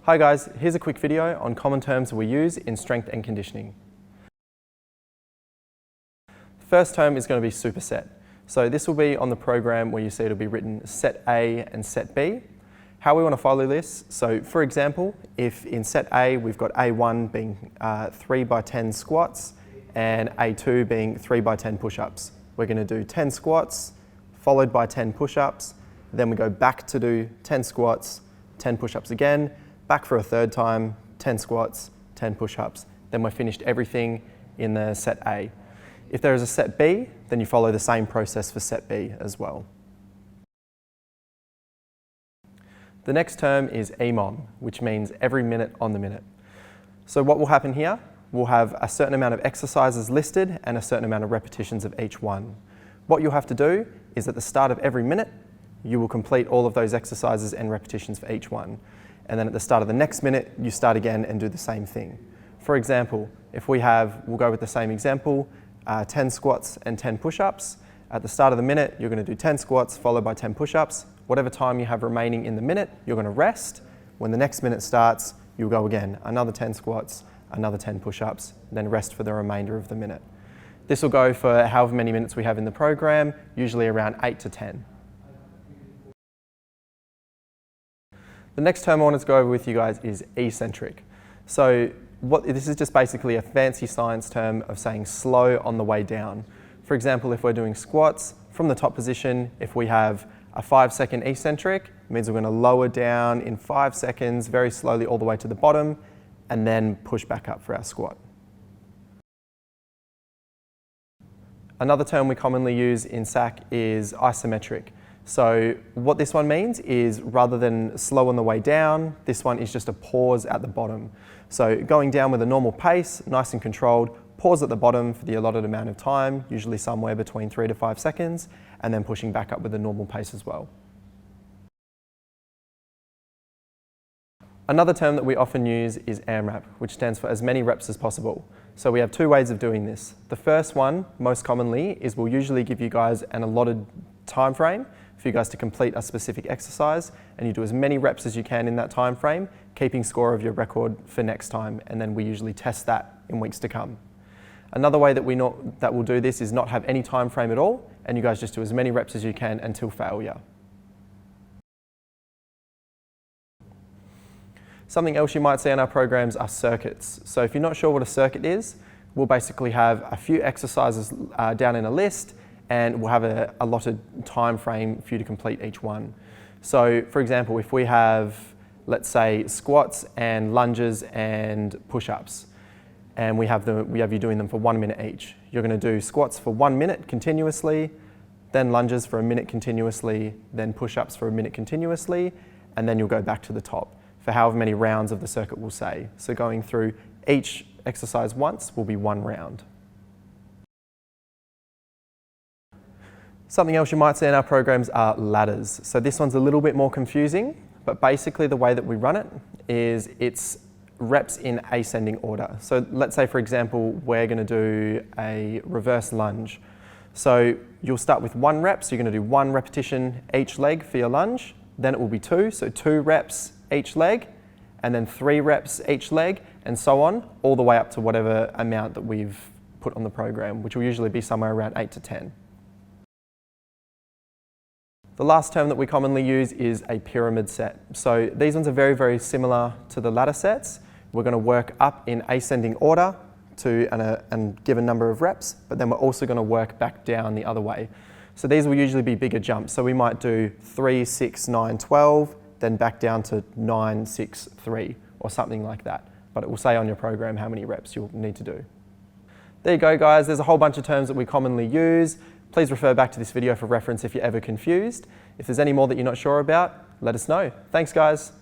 Hi guys, here's a quick video on common terms we use in strength and conditioning. The first term is going to be superset. So this will be on the program where you see it'll be written set A and set B. How we want to follow this, so for example, if in set A we've got A1 being 3 by 10 squats and A2 being 3 by 10 push-ups. We're going to do 10 squats followed by 10 push-ups, then we go back to do 10 squats, 10 push-ups again, back for a third time, 10 squats, 10 push-ups. Then we're finished everything in the set A. If there is a set B, then you follow the same process for set B as well. The next term is EMON, which means every minute on the minute. So what will happen here? We'll have a certain amount of exercises listed and a certain amount of repetitions of each one. What you'll have to do is at the start of every minute, you will complete all of those exercises and repetitions for each one. And then at the start of the next minute, you start again and do the same thing. For example, if we'll go with the same example, 10 squats and 10 push-ups. At the start of the minute, you're going to do 10 squats followed by 10 push-ups. Whatever time you have remaining in the minute, you're going to rest. When the next minute starts, you'll go again, another 10 squats, another 10 push-ups, then rest for the remainder of the minute. This will go for however many minutes we have in the program, usually around 8 to 10. The next term I wanted to go over with you guys is eccentric. So this is just basically a fancy science term of saying slow on the way down. For example, if we're doing squats, from the top position, if we have a 5-second eccentric, it means we're going to lower down in 5 seconds very slowly all the way to the bottom and then push back up for our squat. Another term we commonly use in SAC is isometric. So what this one means is rather than slow on the way down, this one is just a pause at the bottom. So going down with a normal pace, nice and controlled, pause at the bottom for the allotted amount of time, usually somewhere between 3 to 5 seconds, and then pushing back up with a normal pace as well. Another term that we often use is Amrap, which stands for as many reps as possible. So we have two ways of doing this. The first one, most commonly, is we'll usually give you guys an allotted time frame for you guys to complete a specific exercise, and you do as many reps as you can in that time frame, keeping score of your record for next time, and then we usually test that in weeks to come. Another way that we'll do this is not have any time frame at all, and you guys just do as many reps as you can until failure. Something else you might see in our programs are circuits. So if you're not sure what a circuit is, we'll basically have a few exercises down in a list, and we'll have a allotted time frame for you to complete each one. So for example, if we have, let's say, squats and lunges and push-ups, and we have you doing them for 1 minute each. You're going to do squats for 1 minute continuously, then lunges for a minute continuously, then push-ups for a minute continuously, and then you'll go back to the top for however many rounds of the circuit we'll say. So going through each exercise once will be 1 round. Something else you might see in our programs are ladders. So this one's a little bit more confusing, but basically the way that we run it is it's reps in ascending order. So let's say, for example, we're going to do a reverse lunge. So you'll start with 1 rep, so you're going to do 1 repetition each leg for your lunge. Then it will be 2, so 2 reps each leg, and then 3 reps each leg, and so on, all the way up to whatever amount that we've put on the program, which will usually be somewhere around 8 to 10. The last term that we commonly use is a pyramid set. So these ones are very, very similar to the ladder sets. We're going to work up in ascending order to a given number of reps, but then we're also going to work back down the other way. So these will usually be bigger jumps. So we might do 3, 6, 9, 12, then back down to 9, 6, 3, or something like that. But it will say on your program how many reps you'll need to do. There you go, guys. There's a whole bunch of terms that we commonly use. Please refer back to this video for reference if you're ever confused. If there's any more that you're not sure about, let us know. Thanks, guys.